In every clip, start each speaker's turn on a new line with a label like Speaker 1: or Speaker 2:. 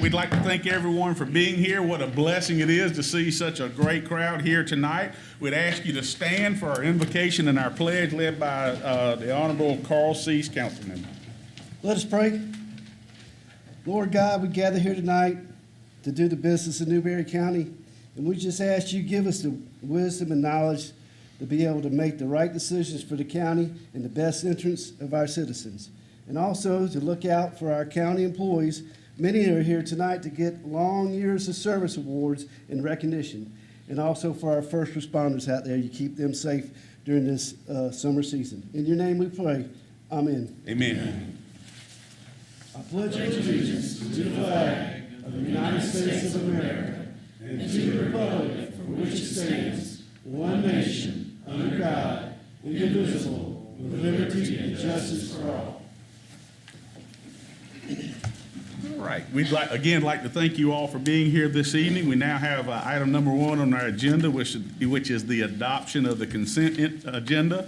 Speaker 1: we'd like to thank everyone for being here. What a blessing it is to see such a great crowd here tonight. We'd ask you to stand for our invocation and our pledge led by the Honorable Carl Cease, Councilman.
Speaker 2: Let us pray. Lord God, we gather here tonight to do the business of Newberry County, and we just ask you give us the wisdom and knowledge to be able to make the right decisions for the county in the best interest of our citizens. And also to look out for our county employees. Many are here tonight to get long years of service awards and recognition. And also for our first responders out there, you keep them safe during this summer season. In your name we pray, amen.
Speaker 1: Amen.
Speaker 2: I pledge allegiance to the flag of the United States of America and to the republic for which it stands, one nation, under God, indivisible, with liberty and justice for all.
Speaker 1: All right. We'd like to thank you all for being here this evening. We now have item number 1 on our agenda, which is the adoption of the consent agenda,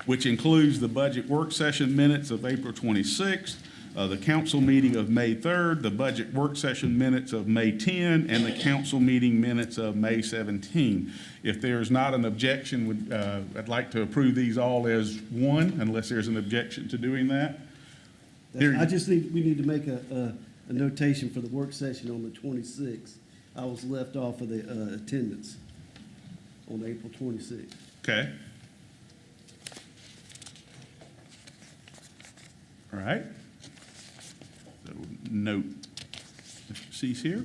Speaker 1: which includes the budget work session minutes of April 26th, the council meeting of May 3rd, the budget work session minutes of May 10, and the council meeting minutes of May 17. If there is not an objection, I'd like to approve these all as one, unless there's an objection to doing that.
Speaker 2: I just think we need to make a notation for the work session on the 26th. I was left off of the attendance on April 26th.
Speaker 1: Okay. All right. So note Mr. Cease here.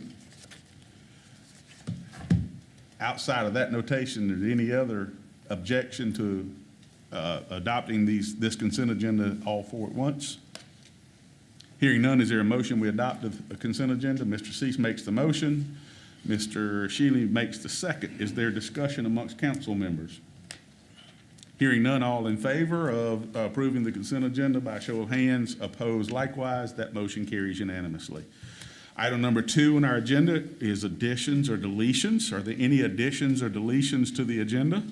Speaker 1: Outside of that notation, is there any other objection to adopting this consent agenda all four at once? Hearing none, is there a motion we adopt the consent agenda? Mr. Cease makes the motion. Mr. Shealy makes the second. Is there discussion amongst council members? Hearing none, all in favor of approving the consent agenda by show of hands, opposed likewise, that motion carries unanimously. Item number 2 on our agenda is additions or deletions. Are there any additions or deletions to the agenda?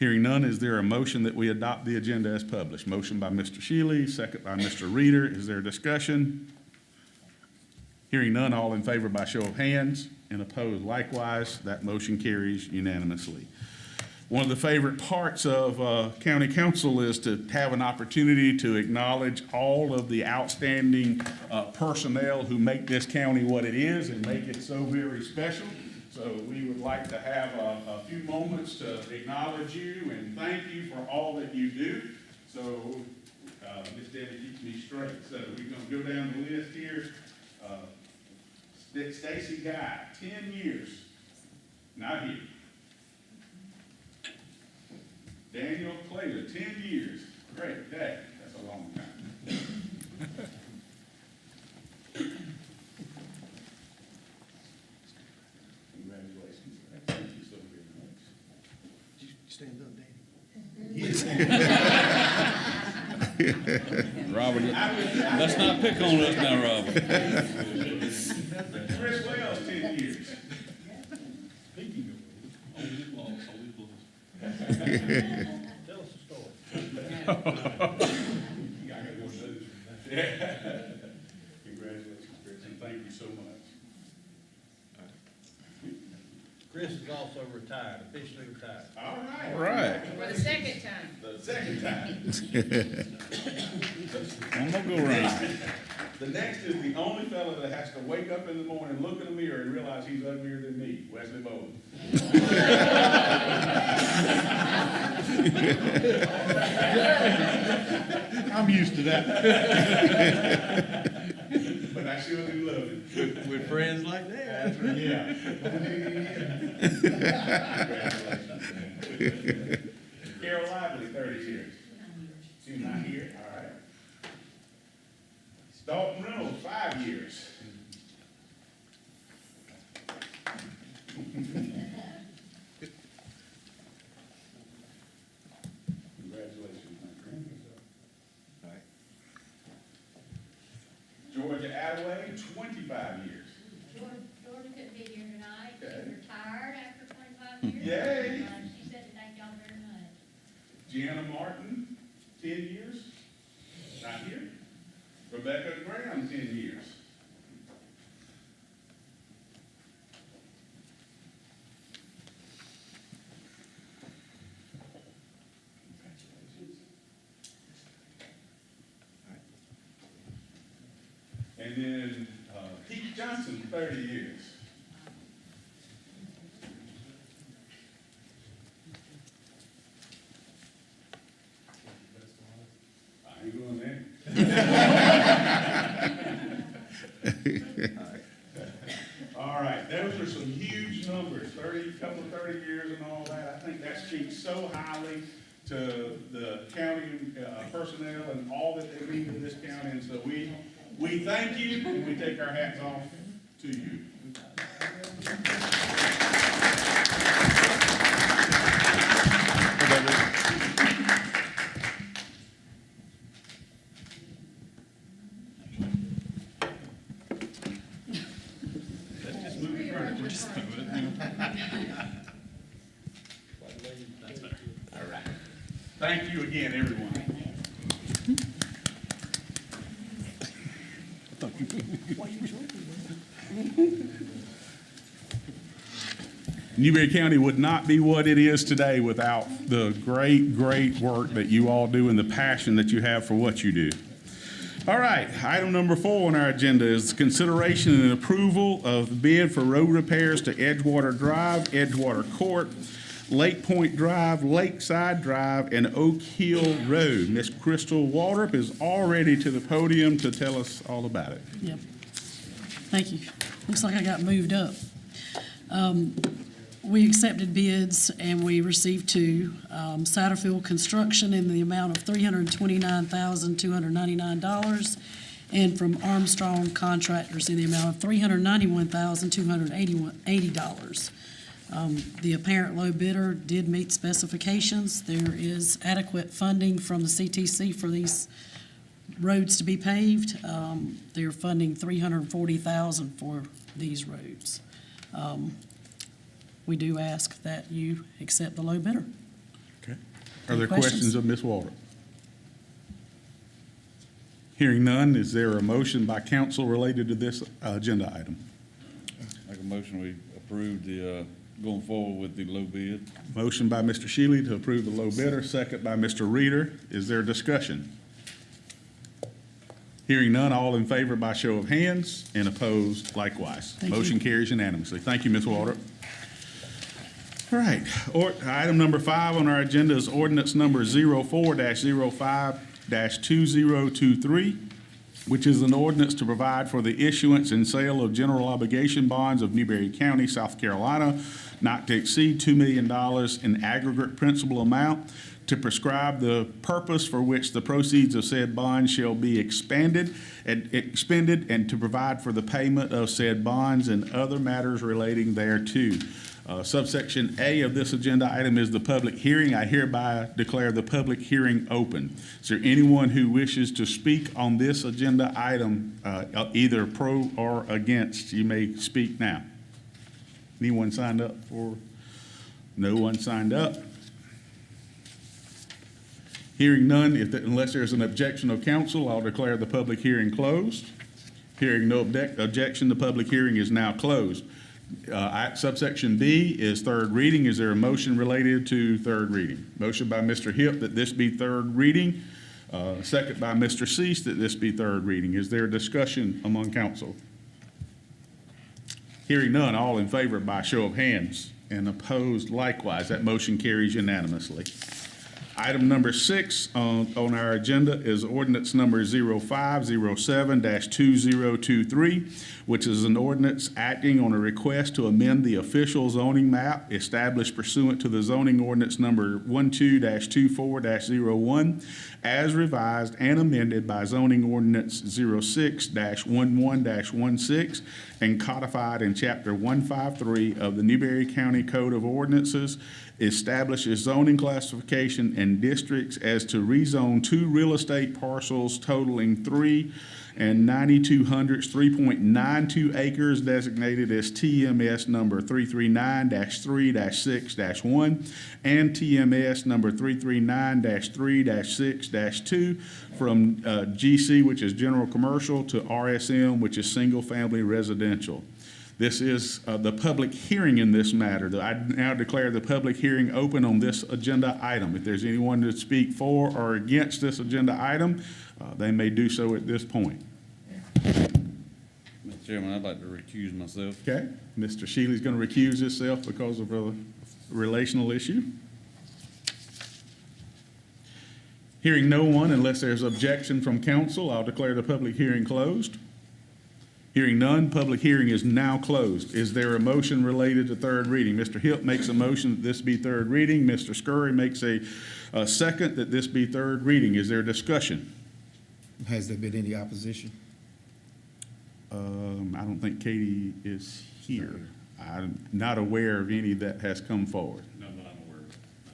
Speaker 1: Hearing none, is there a motion that we adopt the agenda as published? Motion by Mr. Shealy, second by Mr. Reeder. Is there discussion? Hearing none, all in favor by show of hands and opposed likewise, that motion carries unanimously. One of the favorite parts of county council is to have an opportunity to acknowledge all of the outstanding personnel who make this county what it is and make it so very special. So we would like to have a few moments to acknowledge you and thank you for all that you do. So Ms. Debbie keeps me straight. So we're going to go down the list here. Stacy Guy, 10 years, not here. Daniel Clayton, 10 years. Great day. That's a long time. Congratulations. Thank you so very much.
Speaker 2: Did you stand up, Danny?
Speaker 3: Robert, let's not pick on us now, Robert.
Speaker 1: Chris Wells, 10 years.
Speaker 4: Tell us a story.
Speaker 1: Congratulations, Chris, and thank you so much.
Speaker 4: Chris is also retired, officially retired.
Speaker 1: All right.
Speaker 3: All right.
Speaker 5: For the second time.
Speaker 1: The second time.
Speaker 3: One more go round.
Speaker 1: The next is the only fellow that has to wake up in the morning, look in the mirror, and realize he's uglier than me, Wesley Bowden.
Speaker 4: I'm used to that.
Speaker 1: But I sure do love him.
Speaker 4: With friends like that.
Speaker 1: Yeah. Carol Lively, 30 years. She's not here. All right. Dalton Reynolds, 5 years. Congratulations, my friend. Georgia Attaway, 25 years.
Speaker 6: Georgia couldn't be here tonight.
Speaker 1: Okay.
Speaker 6: She's retired after 25 years.
Speaker 1: Yay.
Speaker 6: She said to thank y'all very much.
Speaker 1: Gianna Martin, 10 years. Not here. Rebecca Graham, 10 years. And then Pete Johnson, 30 years. I ain't going there. All right, those are some huge numbers, 30 years and all that. I think that speaks so highly to the county personnel and all that they mean to this county. And so we thank you and we take our hats off to you. Thank you again, everyone. Newberry County would not be what it is today without the great, great work that you all do and the passion that you have for what you do. All right, item number 4 on our agenda is consideration and approval of bid for road repairs to Edgewater Drive, Edgewater Court, Lake Point Drive, Lakeside Drive, and Oak Hill Road. Miss Crystal Waldrop is already to the podium to tell us all about it.
Speaker 5: Yep. Thank you. Looks like I got moved up. We accepted bids and we received 2. Satterfield Construction in the amount of $329,299, and from Armstrong Contractors in the amount of $391,280. The apparent low bidder did meet specifications. There is adequate funding from the CTC for these roads to be paved. They're funding $340,000 for these roads. We do ask that you accept the low bidder.
Speaker 1: Okay. Are there
Speaker 5: Questions?
Speaker 1: questions of Ms. Waldrop? Hearing none, is there a motion by council related to this agenda item?
Speaker 3: Make a motion, we approve the, going forward with the low bid.
Speaker 1: Motion by Mr. Shealy to approve the low bidder, second by Mr. Reader. Is there discussion? Hearing none, all in favor by show of hands, and opposed likewise.
Speaker 5: Thank you.
Speaker 1: Motion carries unanimously. Thank you, Ms. Waldrop. All right, item number 5 on our agenda is ordinance number 04-05-2023, which is an ordinance to provide for the issuance and sale of general obligation bonds of Newberry County, South Carolina, not to exceed $2 million in aggregate principal amount, to prescribe the purpose for which the proceeds of said bonds shall be expended, and to provide for the payment of said bonds and other matters relating thereto. Subsection A of this agenda item is the public hearing. I hereby declare the public hearing open. Is there anyone who wishes to speak on this agenda item, either pro or against? You may speak now. Anyone signed up for? No one signed up. Hearing none, unless there's an objection of council, I'll declare the public hearing closed. Hearing no objection, the public hearing is now closed. Subsection B is third reading. Is there a motion related to third reading? Motion by Mr. Hipp that this be third reading. Second by Mr. Cease that this be third reading. Is there discussion among council? Hearing none, all in favor by show of hands, and opposed likewise. That motion carries unanimously. Item number 6 on our agenda is ordinance number 0507-2023, which is an ordinance acting on a request to amend the official zoning map established pursuant to the zoning ordinance number 12-24-01 as revised and amended by zoning ordinance 06-11-16 and codified in chapter 153 of the Newberry County Code of Ordinances, establishes zoning classification and districts as to rezone 2 real estate parcels totaling 3 3.92 acres designated as TMS number 339-3-6-1 and TMS number 339-3-6-2 from GC, which is general commercial, to RSM, which is single family residential. This is the public hearing in this matter. I now declare the public hearing open on this agenda item. If there's anyone to speak for or against this agenda item, they may do so at this point.
Speaker 3: Mr. Chairman, I'd like to recuse myself.
Speaker 1: Okay, Mr. Shealy's going to recuse himself because of a relational issue. Hearing no one, unless there's objection from council, I'll declare the public hearing closed. Hearing none, public hearing is now closed. Is there a motion related to third reading? Mr. Hill makes a motion that this be third reading. Mr. Scurry makes a second that this be third reading. Is there discussion?
Speaker 7: Has there been any opposition?
Speaker 1: I don't think Katie is here. I'm not aware of any that has come forward.
Speaker 3: None that I'm aware of. No,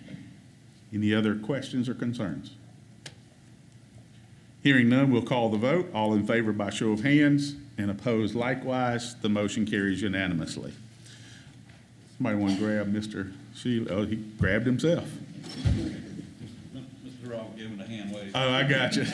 Speaker 3: sir.
Speaker 1: Any other questions or concerns? Hearing none, we'll call the vote. All in favor by show of hands and opposed likewise. The motion carries unanimously. Somebody want to grab Mr. Shealy? Oh, he grabbed himself.
Speaker 3: Mr. Rob, give him a hand wave.
Speaker 1: Oh, I got you.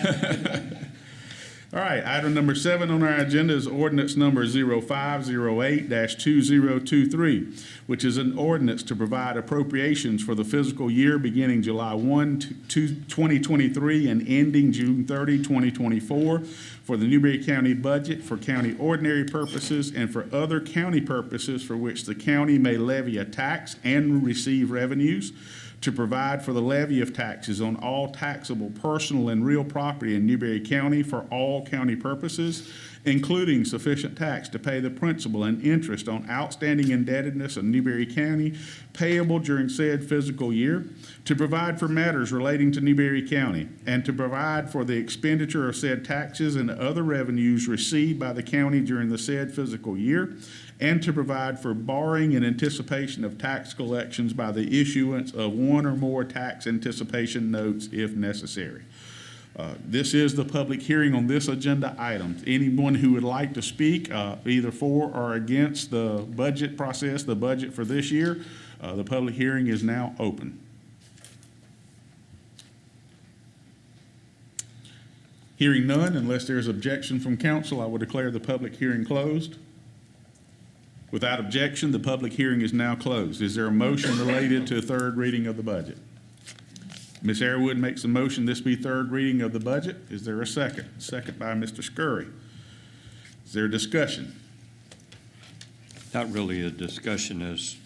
Speaker 1: All right, item number 7 on our agenda is ordinance number 0508-2023, which is an ordinance to provide appropriations for the fiscal year beginning July 1, 2023 and ending June 30, 2024 for the Newberry County budget for county ordinary purposes and for other county purposes for which the county may levy a tax and receive revenues, to provide for the levy of taxes on all taxable personal and real property in Newberry County for all county purposes, including sufficient tax to pay the principal and interest on outstanding indebtedness of Newberry County payable during said fiscal year, to provide for matters relating to Newberry County, and to provide for the expenditure of said taxes and other revenues received by the county during the said fiscal year, and to provide for borrowing in anticipation of tax collections by the issuance of one or more tax anticipation notes if necessary. This is the public hearing on this agenda item. Anyone who would like to speak either for or against the budget process, the budget for this year, the public hearing is now open. Hearing none, unless there is objection from council, I will declare the public hearing closed. Without objection, the public hearing is now closed. Is there a motion related to third reading of the budget? Ms. Airwood makes a motion this be third reading of the budget. Is there a second? Second by Mr. Scurry. Is there discussion?
Speaker 8: Not really a discussion as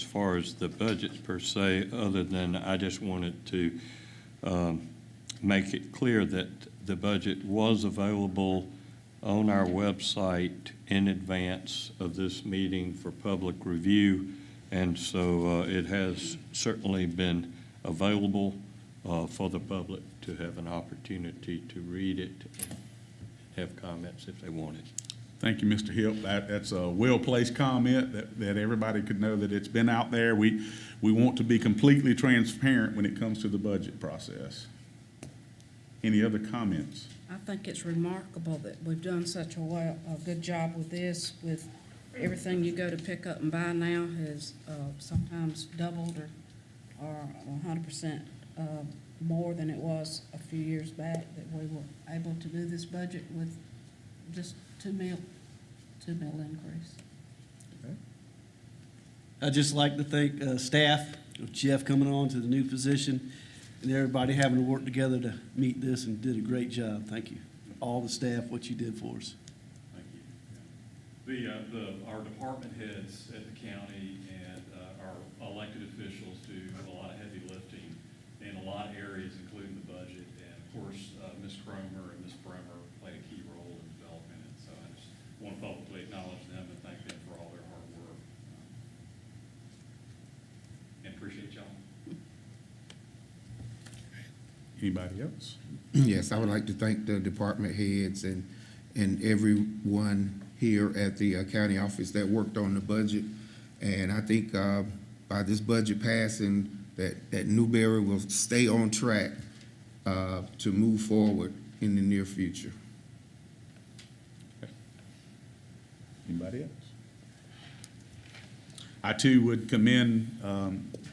Speaker 8: far as the budget per se, other than I just wanted to make it clear that the budget was available on our website in advance of this meeting for public review, and so it has certainly been available for the public to have an opportunity to read it and have comments if they wanted.
Speaker 1: Thank you, Mr. Hill. That's a well-placed comment that everybody could know that it's been out there. We want to be completely transparent when it comes to the budget process. Any other comments?
Speaker 9: I think it's remarkable that we've done such a good job with this, with everything you go to pick up and buy now has sometimes doubled or 100% more than it was a few years back, that we were able to do this budget with just $2 mil increase.
Speaker 2: I'd just like to thank staff, with Jeff coming on to the new position, and everybody having to work together to meet this, and did a great job. Thank you. All the staff, what you did for us.
Speaker 10: Thank you. Our department heads at the county and our elected officials do a lot of heavy lifting in a lot of areas, including the budget. And of course, Ms. Cromer and Ms. Bremer played a key role in developing it. So I just want to publicly acknowledge them and thank them for all their hard work. And appreciate y'all.
Speaker 1: Anybody else?
Speaker 7: Yes, I would like to thank the department heads and everyone here at the county office that worked on the budget. And I think by this budget passing, that Newberry will stay on track to move forward in the near future.
Speaker 1: Anybody else? I too would commend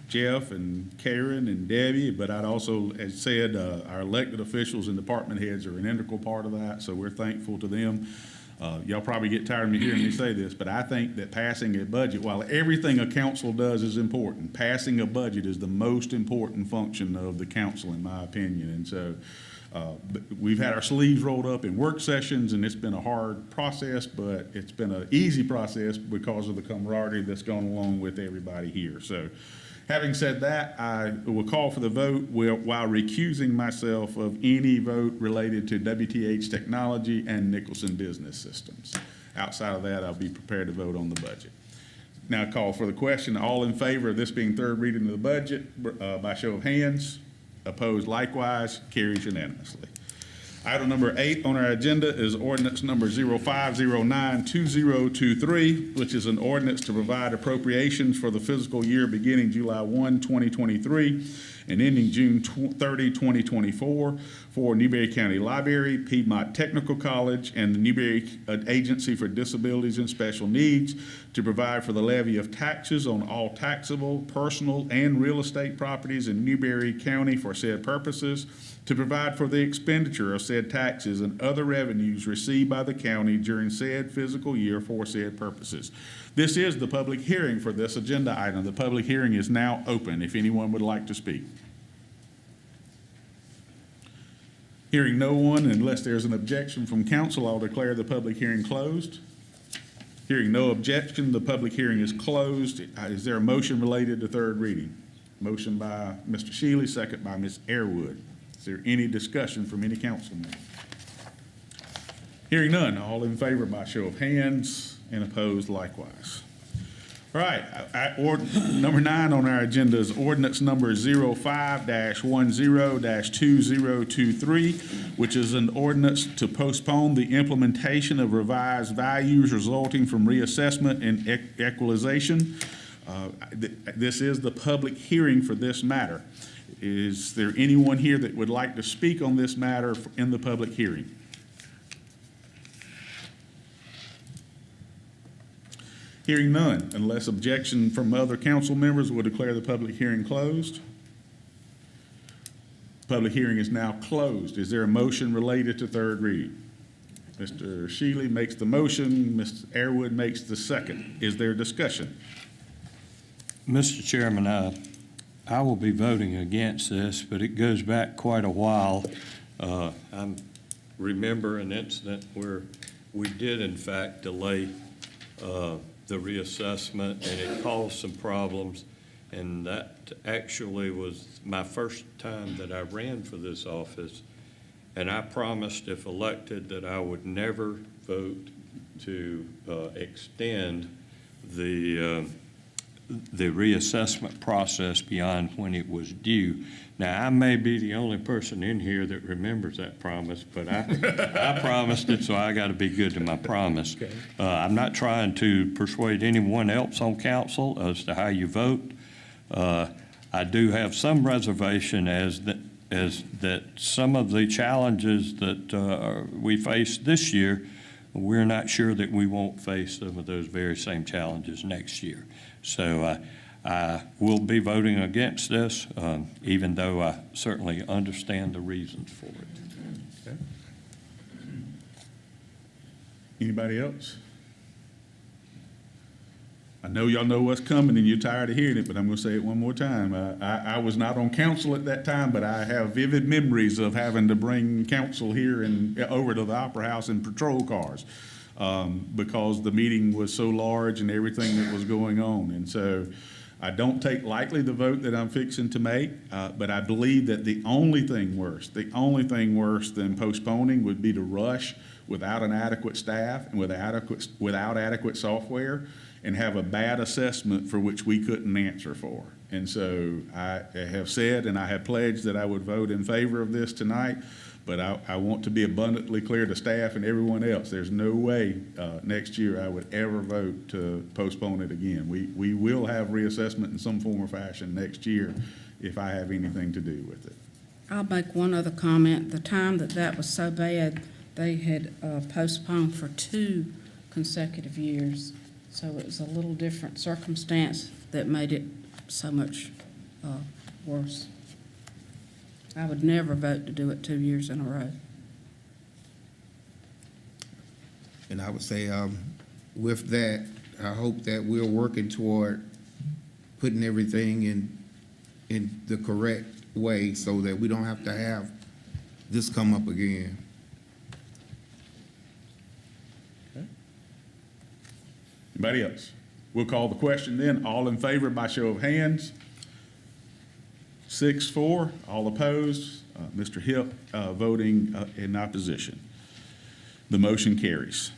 Speaker 1: Jeff and Karen and Debbie, but I'd also, as said, our elected officials and department heads are an integral part of that, so we're thankful to them. Y'all probably get tired of me hearing me say this, but I think that passing a budget, while everything a council does is important, passing a budget is the most important function of the council, in my opinion. And so But we've had our sleeves rolled up in work sessions, and it's been a hard process, but it's been an easy process because of the camaraderie that's gone along with everybody here. So having said that, I will call for the vote while recusing myself of any vote related to WTH Technology and Nicholson Business Systems. Outside of that, I'll be prepared to vote on the budget. Now I call for the question. All in favor of this being third reading of the budget by show of hands? Opposed likewise? Carries unanimously. Item number 8 on our agenda is ordinance number 05092023, which is an ordinance to provide appropriations for the fiscal year beginning July 1, 2023 and ending June 30, 2024 for Newberry County Library, Piedmont Technical College, and the Newberry Agency for Disabilities and Special Needs to provide for the levy of taxes on all taxable, personal, and real estate properties in Newberry County for said purposes, to provide for the expenditure of said taxes and other revenues received by the county during said fiscal year for said purposes. This is the public hearing for this agenda item. The public hearing is now open if anyone would like to speak. Hearing no one, unless there's an objection from council, I'll declare the public hearing closed. Hearing no objection, the public hearing is closed. Is there a motion related to third reading? Motion by Mr. Shealy, second by Ms. Airwood. Is there any discussion from any council member? Hearing none, all in favor by show of hands and opposed likewise. All right, number 9 on our agenda is ordinance number 05-10-2023, which is an ordinance to postpone the implementation of revised values resulting from reassessment and equalization. This is the public hearing for this matter. Is there anyone here that would like to speak on this matter in the public hearing? Hearing none, unless objection from other council members, will declare the public hearing closed. Public hearing is now closed. Is there a motion related to third reading? Mr. Shealy makes the motion. Ms. Airwood makes the second. Is there discussion?
Speaker 8: Mr. Chairman, I will be voting against this, but it goes back quite a while. I remember an incident where we did in fact delay the reassessment, and it caused some problems. And that actually was my first time that I ran for this office. And I promised, if elected, that I would never vote to extend the reassessment process beyond when it was due. Now, I may be the only person in here that remembers that promise, but I promised it, so I got to be good to my promise. Okay. I'm not trying to persuade anyone else on council as to how you vote. I do have some reservation as that some of the challenges that we face this year, we're not sure that we won't face some of those very same challenges next year. So I will be voting against this, even though I certainly understand the reasons for it.
Speaker 1: Okay. Anybody else? I know y'all know what's coming and you're tired of hearing it, but I'm going to say it one more time. I was not on council at that time, but I have vivid memories of having to bring council here and over to the Opera House in patrol cars because the meeting was so large and everything that was going on. And so I don't take lightly the vote that I'm fixing to make, but I believe that the only thing worse than postponing would be to rush without an adequate staff and without adequate software and have a bad assessment for which we couldn't answer for. And so I have said and I have pledged that I would vote in favor of this tonight, but I want to be abundantly clear to staff and everyone else, there's no way next year I would ever vote to postpone it again. We will have reassessment in some form or fashion next year if I have anything to do with it.
Speaker 9: I'll make one other comment. The time that was so bad, they had postponed for 2 consecutive years. So it was a little different circumstance that made it so much worse. I would never vote to do it 2 years in a row.
Speaker 7: And I would say with that, I hope that we're working toward putting everything in the correct way so that we don't have to have this come up again.
Speaker 1: Anybody else? We'll call the question then. All in favor by show of hands? 6-4. All opposed? Mr. Hill voting in opposition. The motion carries.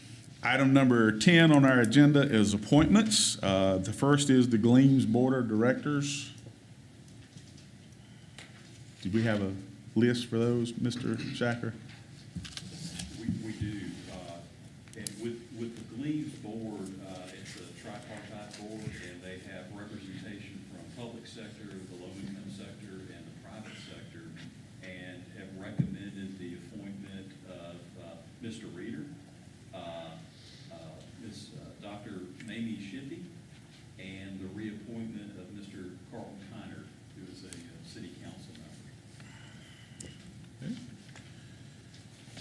Speaker 1: Item number 10 on our agenda is appointments. The first is the Gleams Board of Directors. Do we have a list for those, Mr. Shacker?
Speaker 10: We do. And with the Gleams Board, it's a tripartite board, and they have representation from public sector, the low-income sector, and the private sector, and have recommended the appointment of Mr. Reader, Ms. Dr. Mamie Shippey, and the reappointment of Mr. Carlton Kiner, who is a city council member.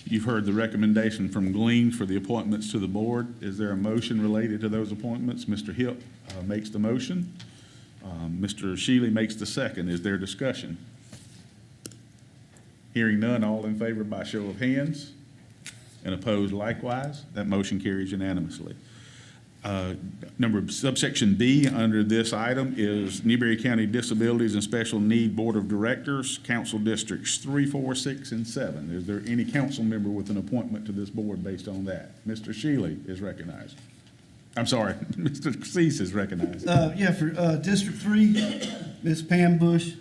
Speaker 1: You've heard the recommendation from Gleams for the appointments to the board. Is there a motion related to those appointments? Mr. Hill makes the motion. Mr. Shealy makes the second. Is there discussion? Hearing none, all in favor by show of hands, and opposed likewise. That motion carries unanimously. Subsection B under this item is Newberry County Disabilities and Special Need Board of Directors, Council Districts 3, 4, 6, and 7. Is there any council member with an appointment to this board based on that? Mr. Shealy is recognized. I'm sorry, Mr. Cease is recognized.
Speaker 2: Yeah, for District 3, Ms. Pam Bush.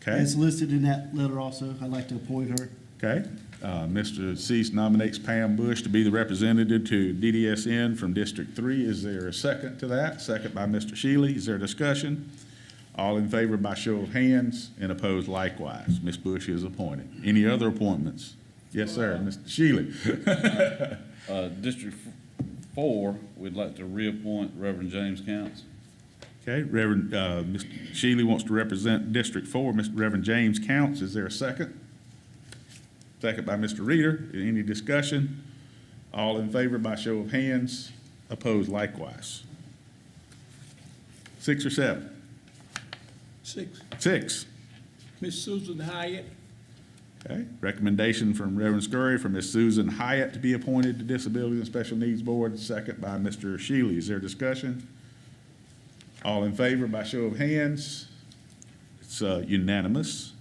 Speaker 1: Okay,
Speaker 2: It's listed in that letter also. I'd like to appoint her.
Speaker 1: okay. Mr. Cease nominates Pam Bush to be the representative to DDSN from District 3. Is there a second to that? Second by Mr. Shealy. Is there discussion? All in favor by show of hands and opposed likewise. Ms. Bush is appointed. Any other appointments? Yes, sir, Mr. Shealy.
Speaker 3: District 4, we'd like to reappoint Reverend James Counts.
Speaker 1: Okay, Reverend, Mr. Shealy wants to represent District 4. Mr. Reverend James Counts. Is there a second? Second by Mr. Reader. Any discussion? All in favor by show of hands, opposed likewise. 6 or 7?
Speaker 11: 6,
Speaker 1: 6.
Speaker 11: Miss Susan Hyatt.
Speaker 1: Okay, recommendation from Reverend Scurry for Ms. Susan Hyatt to be appointed to Disability and Special Needs Board, second by Mr. Shealy. Is there discussion? All in favor by show of hands? It's unanimous.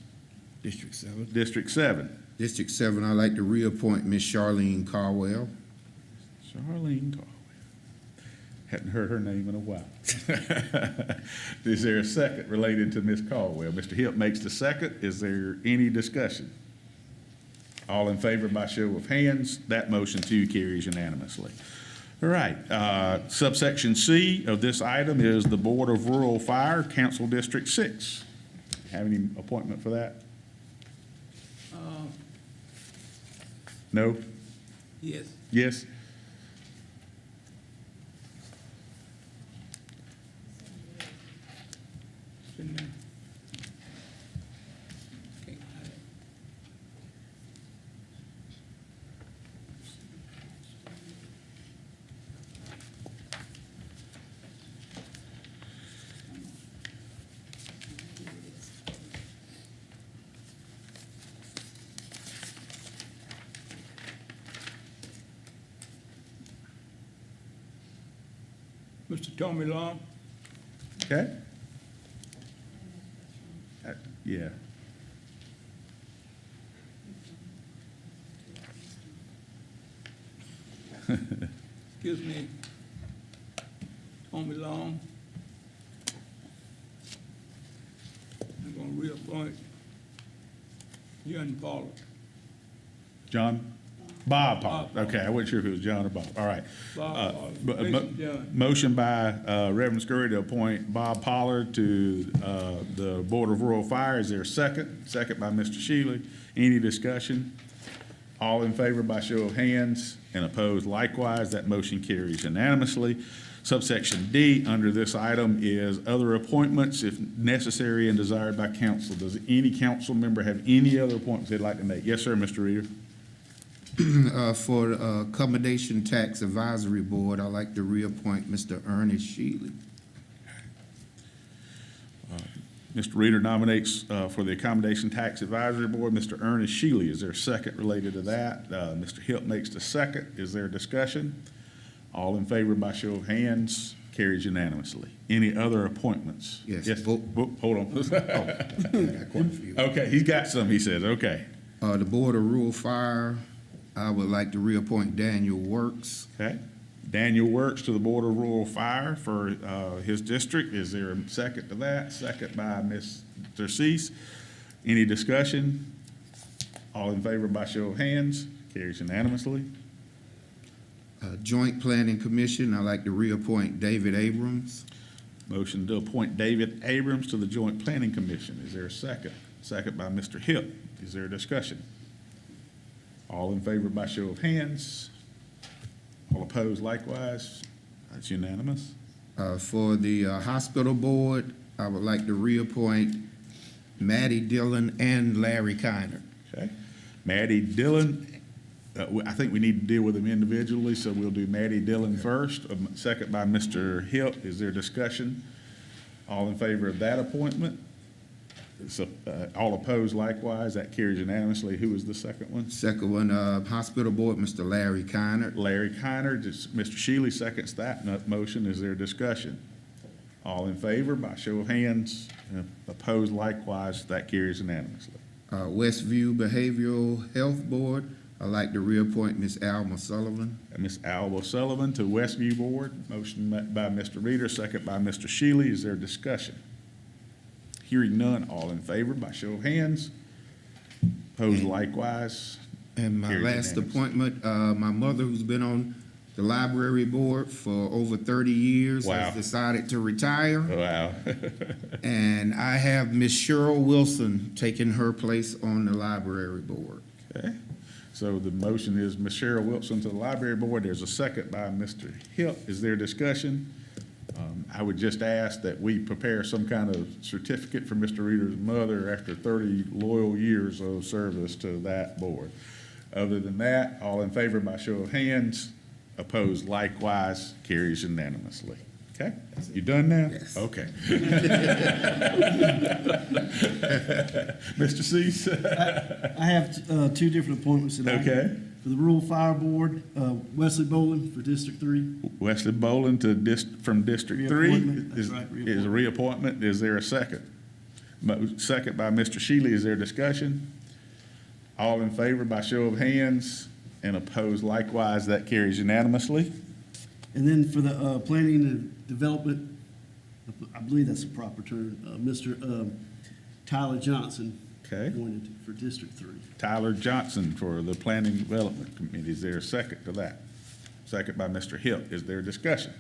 Speaker 7: District 7.
Speaker 1: District 7.
Speaker 7: District 7, I'd like to reappoint Miss Charlene Caldwell.
Speaker 1: Charlene Caldwell. Hadn't heard her name in a while. Is there a second related to Ms. Caldwell? Mr. Hill makes the second. Is there any discussion? All in favor by show of hands. That motion too carries unanimously. All right, subsection C of this item is the Board of Rural Fire, Council District 6. Have any appointment for that? No?
Speaker 11: Yes.
Speaker 1: Yes?
Speaker 11: It's in there. Can't hide it. Mr. Tommy Long.
Speaker 1: Okay? Yeah.
Speaker 11: Excuse me. Tommy Long. I'm gonna reappoint John Pollard.
Speaker 1: John? Bob Pollard. Okay, I wasn't sure if it was John or Bob. All right.
Speaker 11: Bob Pollard.
Speaker 1: Mo-
Speaker 11: Mason John.
Speaker 1: Motion by Reverend Scurry to appoint Bob Pollard to the Board of Rural Fire. Is there a second? Second by Mr. Shealy. Any discussion? All in favor by show of hands and opposed likewise. That motion carries unanimously. Subsection D under this item is other appointments if necessary and desired by council. Does any council member have any other appointments they'd like to make? Yes, sir, Mr. Reader.
Speaker 7: For Accommodation Tax Advisory Board, I'd like to reappoint Mr. Ernest Shealy.
Speaker 1: Mr. Reader nominates for the Accommodation Tax Advisory Board, Mr. Ernest Shealy. Is there a second related to that? Mr. Hilt makes the second. Is there discussion? All in favor by show of hands, carries unanimously. Any other appointments?
Speaker 7: Yes.
Speaker 1: Hold on.
Speaker 7: I got quite a few.
Speaker 1: Okay, he's got some, he says, okay.
Speaker 7: The Board of Rural Fire, I would like to reappoint Daniel Works.
Speaker 1: Okay. Daniel Works to the Board of Rural Fire for his district. Is there a second to that? Second by Mr. Cease. Any discussion? All in favor by show of hands, carries unanimously.
Speaker 7: Joint Planning Commission, I'd like to reappoint David Abrams.
Speaker 1: Motion to appoint David Abrams to the Joint Planning Commission. Is there a second? Second by Mr. Hill. Is there a discussion? All in favor by show of hands. All opposed likewise. That's unanimous.
Speaker 7: For the Hospital Board, I would like to reappoint Maddie Dillon and Larry Kiner.
Speaker 1: Okay. Maddie Dillon, I think we need to deal with them individually, so we'll do Maddie Dillon first. Second by Mr. Hilt. Is there discussion? All in favor of that appointment? So, all opposed likewise. That carries unanimously. Who was the second one?
Speaker 7: Second one, Hospital Board, Mr. Larry Kiner.
Speaker 1: Larry Kiner. Mr. Shealy seconds that motion. Is there discussion? All in favor by show of hands. Opposed likewise. That carries unanimously.
Speaker 7: Westview Behavioral Health Board, I'd like to reappoint Ms. Alma Sullivan.
Speaker 1: Ms. Alba Sullivan to Westview Board. Motion by Mr. Reader, second by Mr. Shealy. Is there discussion? Hearing none, all in favor by show of hands. Opposed likewise.
Speaker 7: And my
Speaker 1: Carries
Speaker 7: last
Speaker 1: unanimously.
Speaker 7: appointment, my mother, who's been on the library board for over 30 years,
Speaker 1: Wow.
Speaker 7: has decided to retire.
Speaker 1: Wow.
Speaker 7: And I have Ms. Cheryl Wilson taking her place on the library board.
Speaker 1: Okay. So the motion is Ms. Cheryl Wilson to the library board. There's a second by Mr. Hill. Is there discussion? I would just ask that we prepare some kind of certificate for Mr. Reader's mother after 30 loyal years of service to that board. Other than that, all in favor by show of hands, opposed likewise, carries unanimously. Okay? You done now?
Speaker 7: Yes.
Speaker 1: Okay. Mr. Cease?
Speaker 2: I have two different appointments tonight.
Speaker 1: Okay.
Speaker 2: For the Rural Fire Board, Wesley Boland for District 3.
Speaker 1: Wesley Boland from District 3
Speaker 2: Reappointment. That's right,
Speaker 1: is a reappointment. Is there a second? Second by Mr. Shealy. Is there discussion? All in favor by show of hands and opposed likewise. That carries unanimously.
Speaker 2: And then for the Planning and Development, I believe that's the proper term, Mr. Tyler Johnson.
Speaker 1: Okay.
Speaker 2: Appointed for District 3.
Speaker 1: Tyler Johnson for the Planning Development Committee. Is there a second to that? Second by Mr. Hill. Is there discussion?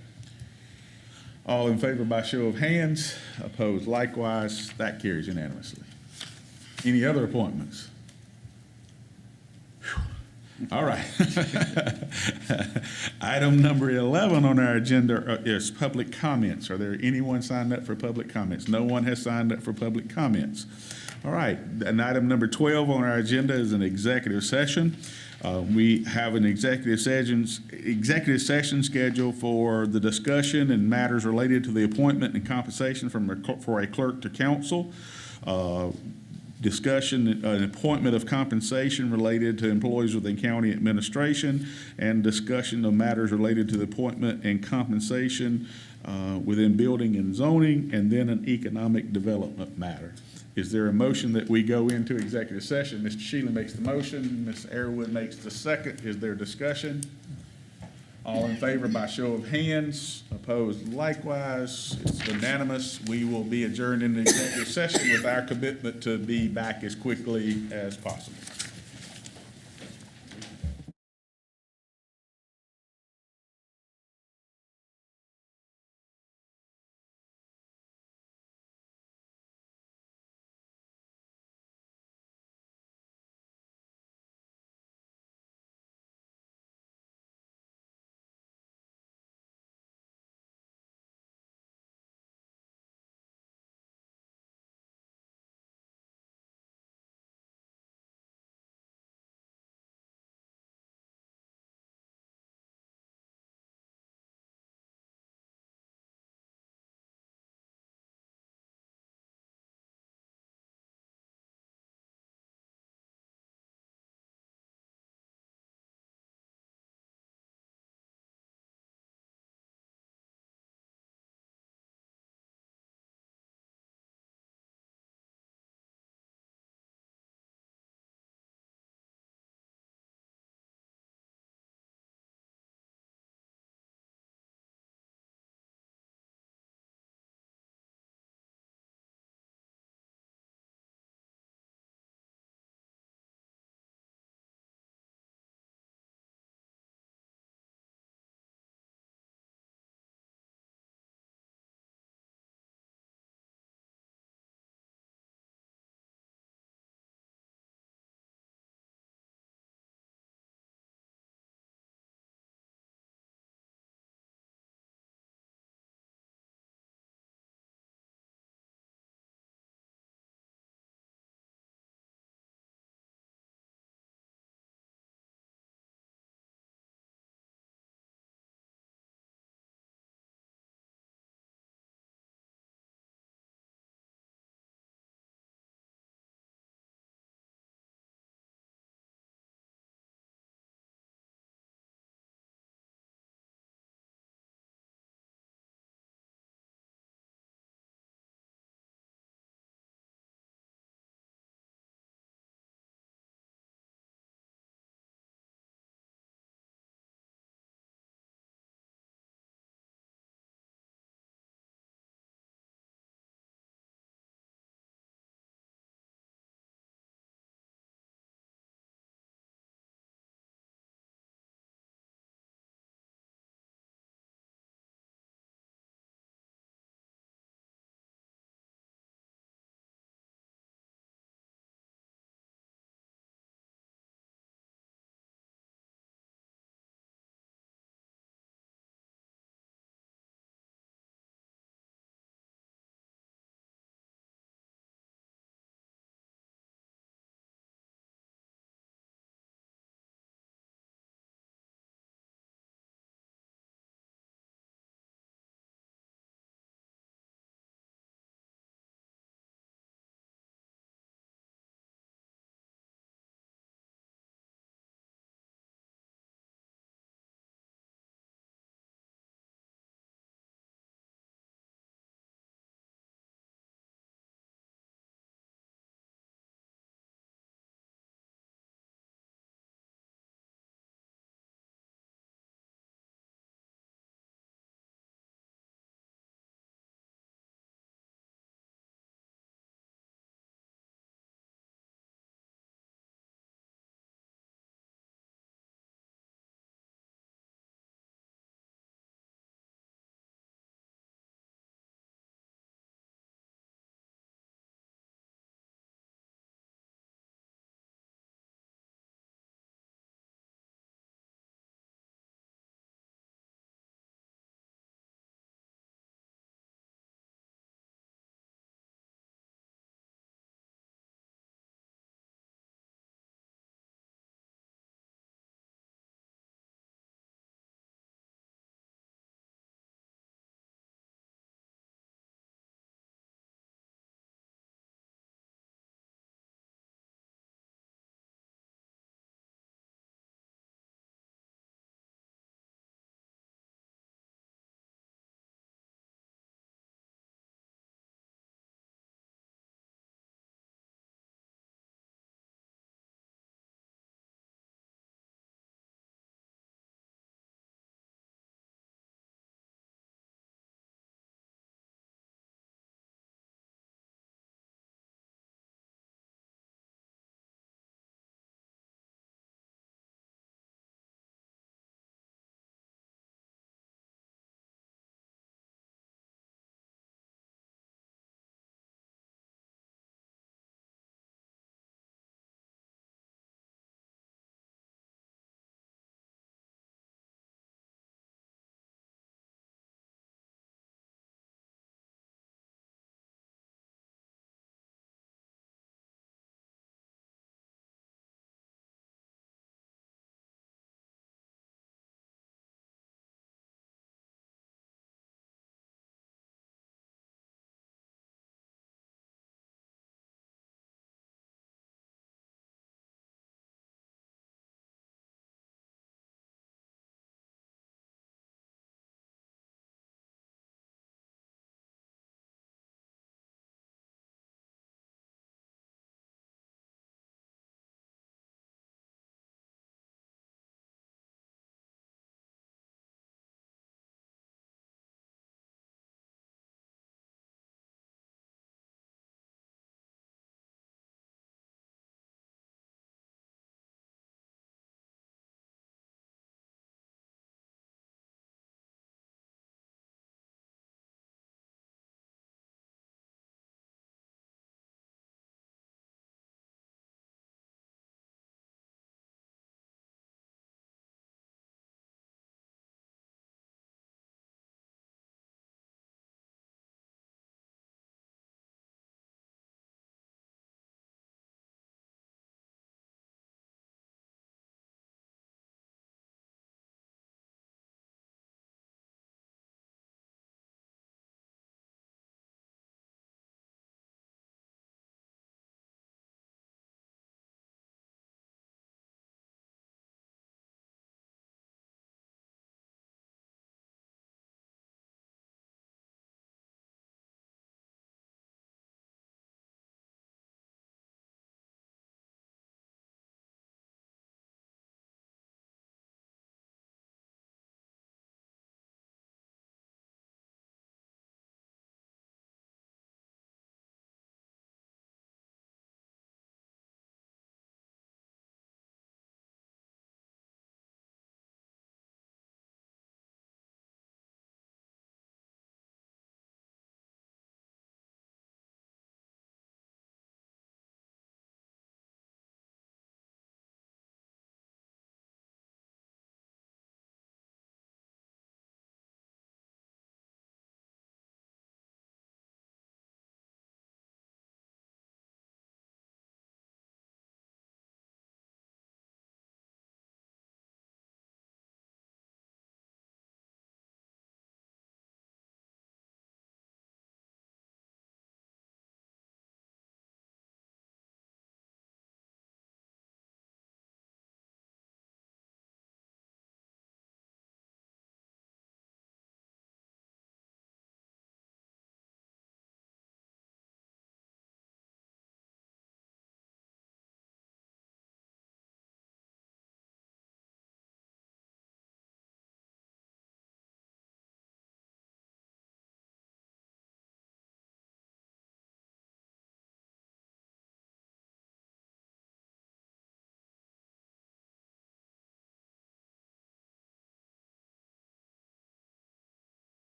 Speaker 1: All in favor by show of hands, opposed likewise. That carries unanimously. Any other appointments? Whew. All right. Item number 11 on our agenda is public comments. Are there anyone signed up for public comments? No one has signed up for public comments. All right, and item number 12 on our agenda is an executive session. We have an executive session scheduled for the discussion and matters related to the appointment and compensation for a clerk to council, discussion and appointment of compensation related to employees within county administration, and discussion of matters related to the appointment and compensation within building and zoning, and then an economic development matter. Is there a motion that we go into executive session? Mr. Shealy makes the motion. Ms. Airwood makes the second. Is there discussion? All in favor by show of hands, opposed likewise. It's unanimous. We will be adjourned in the executive session with our commitment to be back as quickly as possible.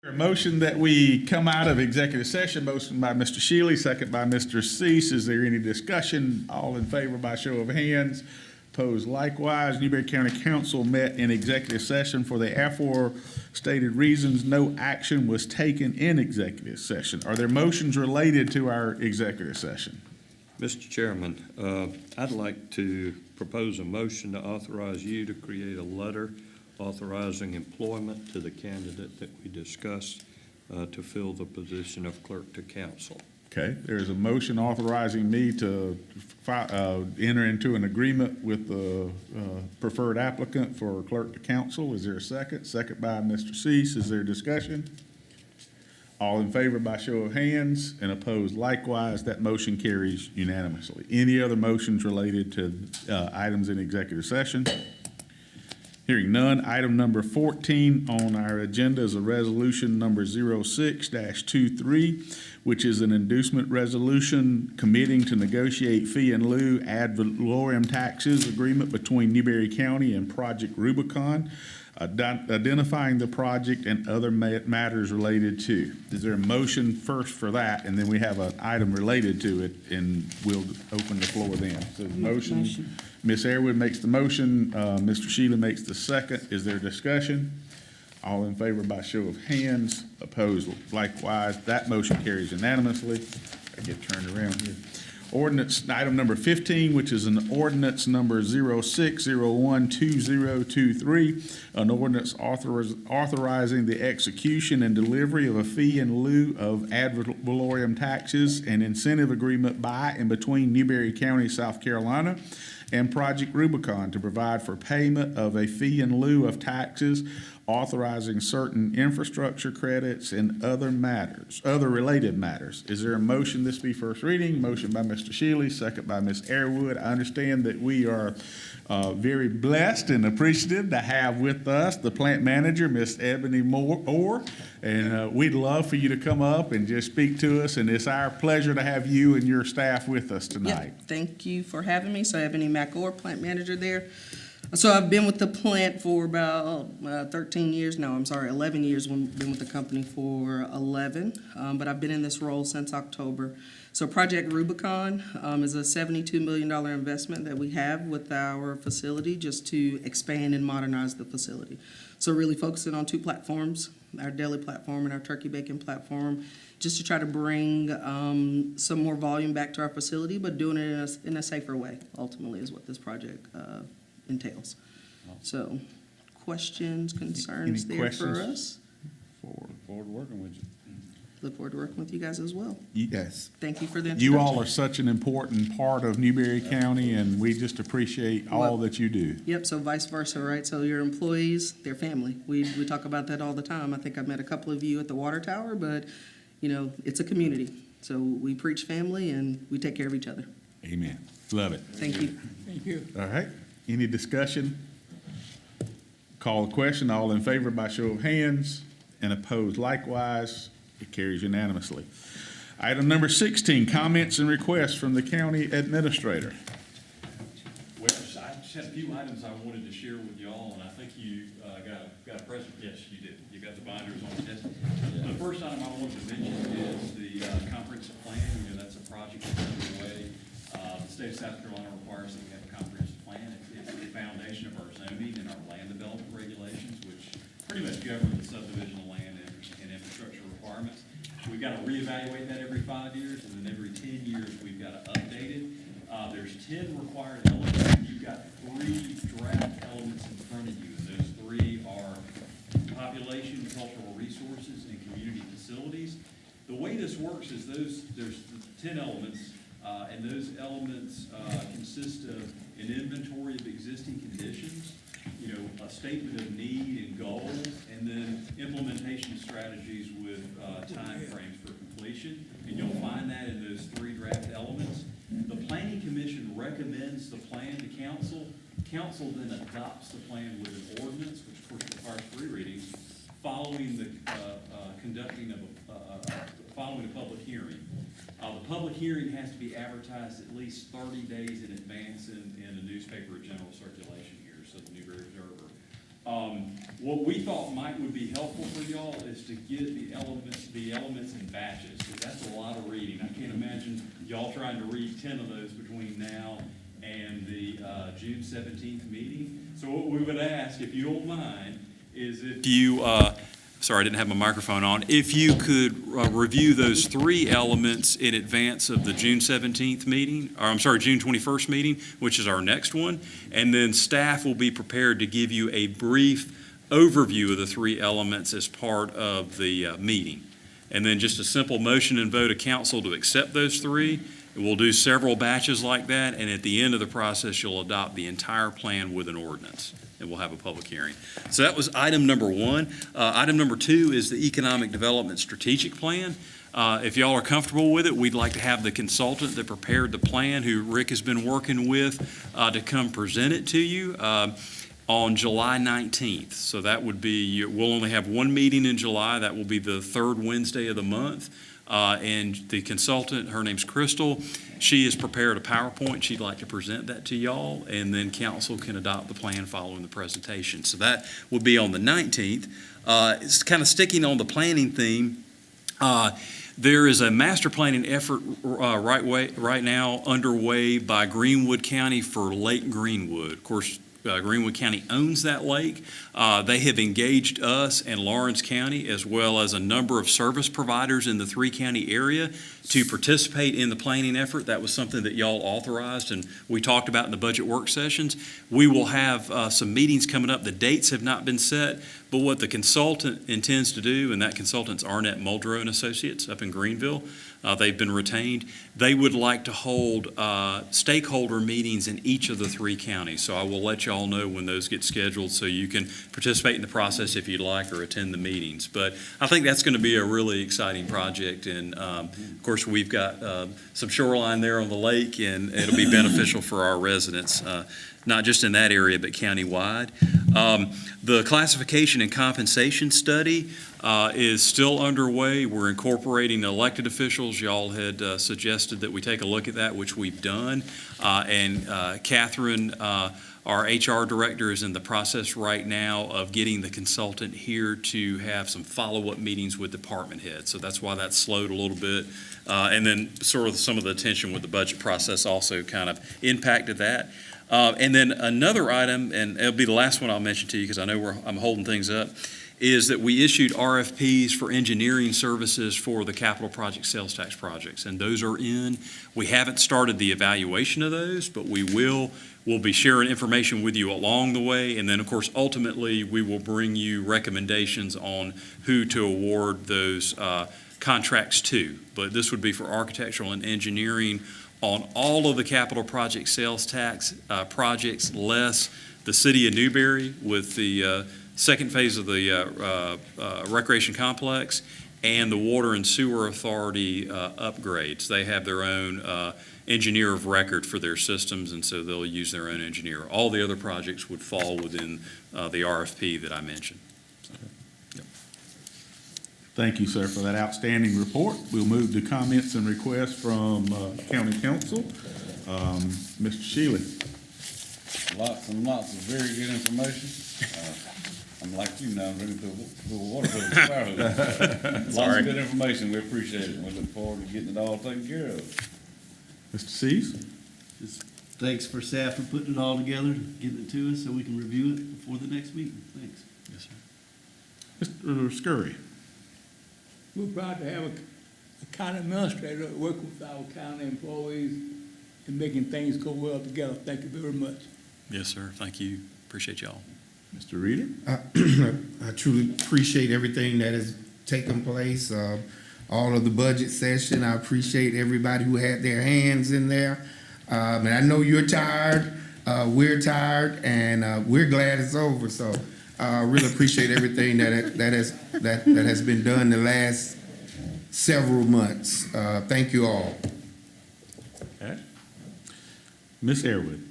Speaker 1: A motion that we come out of executive session, motion by Mr. Shealy, second by Mr. Cease. Is there any discussion? All in favor by show of hands. Opposed likewise. Newberry County Council met in executive session for the aforestated reasons. No action was taken in executive session. Are there motions related to our executive session?
Speaker 8: Mr. Chairman, I'd like to propose a motion to authorize you to create a letter authorizing employment to the candidate that we discussed to fill the position of clerk to council.
Speaker 1: Okay, there's a motion authorizing me to enter into an agreement with the preferred applicant for clerk to council. Is there a second? Second by Mr. Cease. Is there discussion? All in favor by show of hands and opposed likewise. That motion carries unanimously. Any other motions related to items in executive session? Hearing none, item number 14 on our agenda is a resolution number 06-23, which is an inducement resolution committing to negotiate fee in lieu ad valorem taxes agreement between Newberry County and Project Rubicon, identifying the project and other matters related to. Is there a motion first for that, and then we have an item related to it, and we'll open the floor then. So motion. Ms. Airwood makes the motion, Mr. Shealy makes the second. Is there discussion? All in favor by show of hands, opposed likewise. That motion carries unanimously. I get turned around here. Ordinance, item number 15, which is an ordinance number 06012023, an ordinance authorizing the execution and delivery of a fee in lieu of ad valorem taxes and incentive agreement by and between Newberry County, South Carolina, and Project Rubicon to provide for payment of a fee in lieu of taxes, authorizing certain infrastructure credits and other related matters. Is there a motion this be first reading? Motion by Mr. Shealy, second by Ms. Airwood. I understand that we are very blessed and appreciative to have with us the plant manager, Ms. Ebony Moore, and we'd love for you to come up and just speak to us, and it's our pleasure to have you and your staff with us tonight.
Speaker 12: Yep, thank you for having me. So Ebony McOr, plant manager there. So I've been with the plant for about 13 years. No, I'm sorry, 11 years. Been with the company for 11, but I've been in this role since October. So Project Rubicon is a $72 million investment that we have with our facility just to expand and modernize the facility. So really focusing on two platforms, our deli platform and our turkey bacon platform, just to try to bring some more volume back to our facility, but doing it in a safer way, ultimately, is what this project entails. So, questions, concerns
Speaker 1: Any
Speaker 12: there for
Speaker 1: questions?
Speaker 12: us?
Speaker 3: Look forward to working with you.
Speaker 12: Look forward to working with you guys as well.
Speaker 7: Yes.
Speaker 12: Thank you for the introduction.
Speaker 1: You all are such an important part of Newberry County, and we just appreciate all
Speaker 12: Well,
Speaker 1: that you do.
Speaker 12: Yep, so vice versa, right? So your employees, they're family. We talk about that all the time. I think I've met a couple of you at the water tower, but, you know, it's a community. So we preach family and we take care of each other.
Speaker 1: Amen. Love it.
Speaker 12: Thank you.
Speaker 11: Thank you.
Speaker 1: All right. Any discussion? Call the question. All in favor by show of hands and opposed likewise. It carries unanimously. Item number 16, comments and requests from the county administrator.
Speaker 10: Well, I just had a few items I wanted to share with y'all, and I think you got a present. Yes, you did. You got the binders on the desk. The first item I wanted to mention is the comprehensive plan. You know, that's a project that's underway. The state of South Carolina requires that we have a comprehensive plan. It's the foundation of our zoning and our land development regulations, which pretty much govern the subdivision of land and infrastructure requirements. We've got to reevaluate that every 5 years, and then every 10 years, we've got to update it. There's 10 required elements. You've got 3 draft elements in front of you, and those 3 are population, cultural resources, and community facilities. The way this works is there's 10 elements, and those elements consist of an inventory of existing conditions, you know, a statement of need and goals, and then implementation strategies with timeframes for completion. And you'll find that in those 3 draft elements. The Planning Commission recommends the plan to council. Council then adopts the plan with an ordinance, which of course requires 3 readings, following the following a public hearing. The public hearing has to be advertised at least 30 days in advance in a newspaper of general circulation here, so the Newberry Observer. What we thought would be helpful for y'all is to get the elements in batches, because that's a lot of reading. I can't imagine y'all trying to read 10 of those between now and the June 17th meeting. So what we would ask, if you don't mind, is if you, sorry, I didn't have my microphone on, if you could review those 3 elements in advance of the June 17th meeting, or I'm sorry, June 21st meeting, which is our next one, and then staff will be prepared to give you a brief overview of the 3 elements as part of the meeting. And then just a simple motion and vote of council to accept those 3. We'll do several batches like that, and at the end of the process, you'll adopt the entire plan with an ordinance, and we'll have a public hearing. So that was item number 1. Item number 2 is the Economic Development Strategic Plan. If y'all are comfortable with it, we'd like to have the consultant that prepared the plan, who Rick has been working with, to come present it to you on July 19th. So that would be, we'll only have 1 meeting in July. That will be the 3rd Wednesday of the month. And the consultant, her name's Crystal, she has prepared a PowerPoint. She'd like to present that to y'all, and then council can adopt the plan following the presentation. So that will be on the 19th. It's kind of sticking on the planning theme. There is a master planning effort right now underway by Greenwood County for Lake Greenwood. Of course, Greenwood County owns that lake. They have engaged us and Lawrence County, as well as a number of service providers in the 3-county area, to participate in the planning effort. That was something that y'all authorized and we talked about in the budget work sessions. We will have some meetings coming up. The dates have not been set, but what the consultant intends to do, and that consultant's Arnett Muldrow and Associates up in Greenville, they've been retained. They would like to hold stakeholder meetings in each of the 3 counties. So I will let y'all know when those get scheduled so you can participate in the process if you'd like, or attend the meetings. But I think that's going to be a really exciting project. And of course, we've got some shoreline there on the lake, and it'll be beneficial for our residents, not just in that area, but countywide. The classification and compensation study is still underway. We're incorporating elected officials. Y'all had suggested that we take a look at that, which we've done. And Catherine, our HR director, is in the process right now of getting the consultant here to have some follow-up meetings with department heads. So that's why that slowed a little bit. And then sort of some of the tension with the budget process also kind of impacted that. And then another item, and it'll be the last one I'll mention to you because I know I'm holding things up, is that we issued RFPs for engineering services for the capital project sales tax projects, and those are in. We haven't started the evaluation of those, but we will. We'll be sharing information with you along the way, and then, of course, ultimately, we will bring you recommendations on who to award those contracts to. But this would be for architectural and engineering on all of the capital project sales tax projects, less the city of Newberry with the second phase of the recreation complex and the water and sewer authority upgrades. They have their own engineer of record for their systems, and so they'll use their own engineer. All the other projects would fall within the RFP that I mentioned. So, yep.
Speaker 1: Thank you, sir, for that outstanding report. We'll move to comments and requests from County Council. Mr. Shealy.
Speaker 3: Lots and lots of very good information. I'm like you now, I'm ready to go water for the fire hose. Lots of good information. We appreciate it. We look forward to getting it all taken care of.
Speaker 1: Mr. Cease.
Speaker 2: Just thanks for staff for putting it all together, getting it to us so we can review it before the next meeting. Thanks.
Speaker 1: Yes, sir. Mr. Scurry.
Speaker 11: We're proud to have a county administrator that work with our county employees and making things go well together. Thank you very much.
Speaker 10: Yes, sir. Thank you. Appreciate y'all.
Speaker 1: Mr. Reader.
Speaker 7: I truly appreciate everything that has taken place, all of the budget session. I appreciate everybody who had their hands in there. And I know you're tired, we're tired, and we're glad it's over. So I really appreciate everything that has been done the last several months. Thank you all.
Speaker 1: Okay. Ms. Airwood.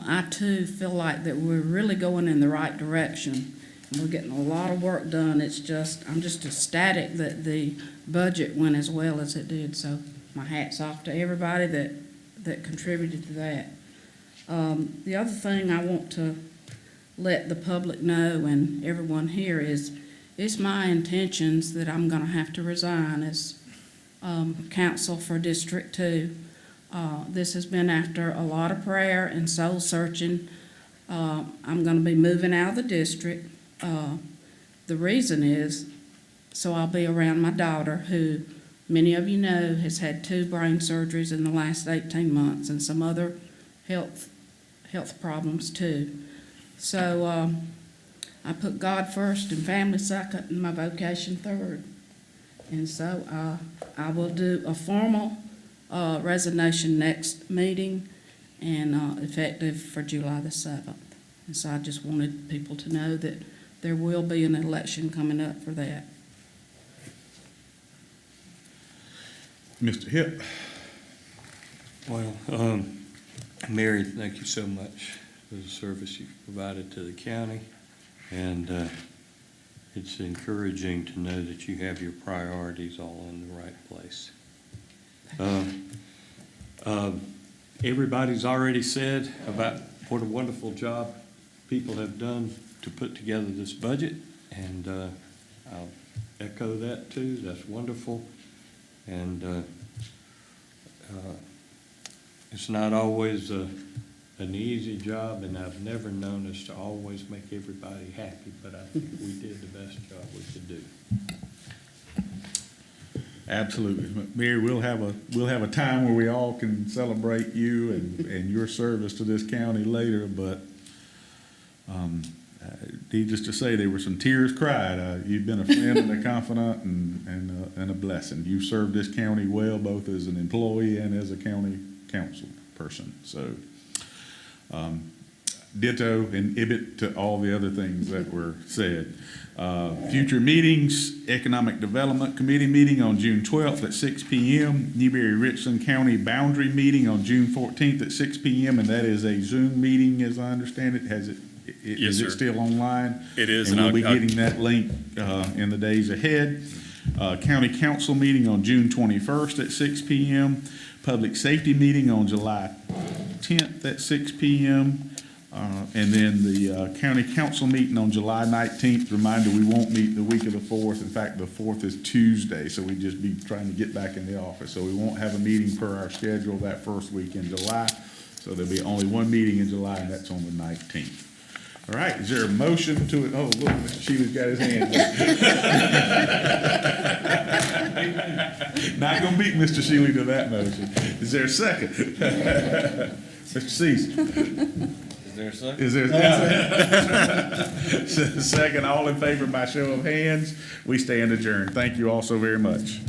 Speaker 9: I too feel like that we're really going in the right direction. And we're getting a lot of work done. I'm just ecstatic that the budget went as well as it did. So my hat's off to everybody that contributed to that. The other thing I want to let the public know and everyone here is, it's my intentions that I'm gonna have to resign as counsel for District 2. This has been after a lot of prayer and soul searching. I'm gonna be moving out of the district. The reason is so I'll be around my daughter, who many of you know has had 2 brain surgeries in the last 18 months and some other health problems too. So I put God first and family second and my vocation third. And so I will do a formal resignation next meeting and effective for July the 7th. And so I just wanted people to know that there will be an election coming up for that.
Speaker 1: Mr. Hipp?
Speaker 8: Well, Mary, thank you so much for the service you've provided to the county. And it's encouraging to know that you have your priorities all in the right place. Everybody's already said about what a wonderful job people have done to put together this budget, and I'll echo that too. That's wonderful. And it's not always an easy job, and I've never known us to always make everybody happy, but I think we did the best job we could do.
Speaker 1: Absolutely. Mary, we'll have a time where we all can celebrate you and your service to this county later, but needless to say, there were some tears cried. You've been a friend and a confidant and a blessing. You've served this county well, both as an employee and as a county council person. So ditto and ibit to all the other things that were said. Future meetings, Economic Development Committee meeting on June 12th at 6 p.m., Newberry-Richland County Boundary meeting on June 14th at 6 p.m., and that is a Zoom meeting, as I understand it. Is it still online?
Speaker 13: It is.
Speaker 1: And we'll be getting that link in the days ahead. County Council meeting on June 21st at 6 p.m., Public Safety meeting on July 10th at 6 p.m., and then the county council meeting on July 19th. Reminder, we won't meet the week of the 4th. In fact, the 4th is Tuesday, so we just be trying to get back in the office. So we won't have a meeting per our schedule that first week in July. So there'll be only one meeting in July, and that's on the 19th. All right, is there a motion to it? Oh, look, Mr. Shealy's got his hand up. Not gonna beat Mr. Shealy to that motion. Is there a second? Mr. Cease.
Speaker 3: Is there a second?
Speaker 1: Is there a second? All in favor by show of hands. We stand adjourned. Thank you all so very much.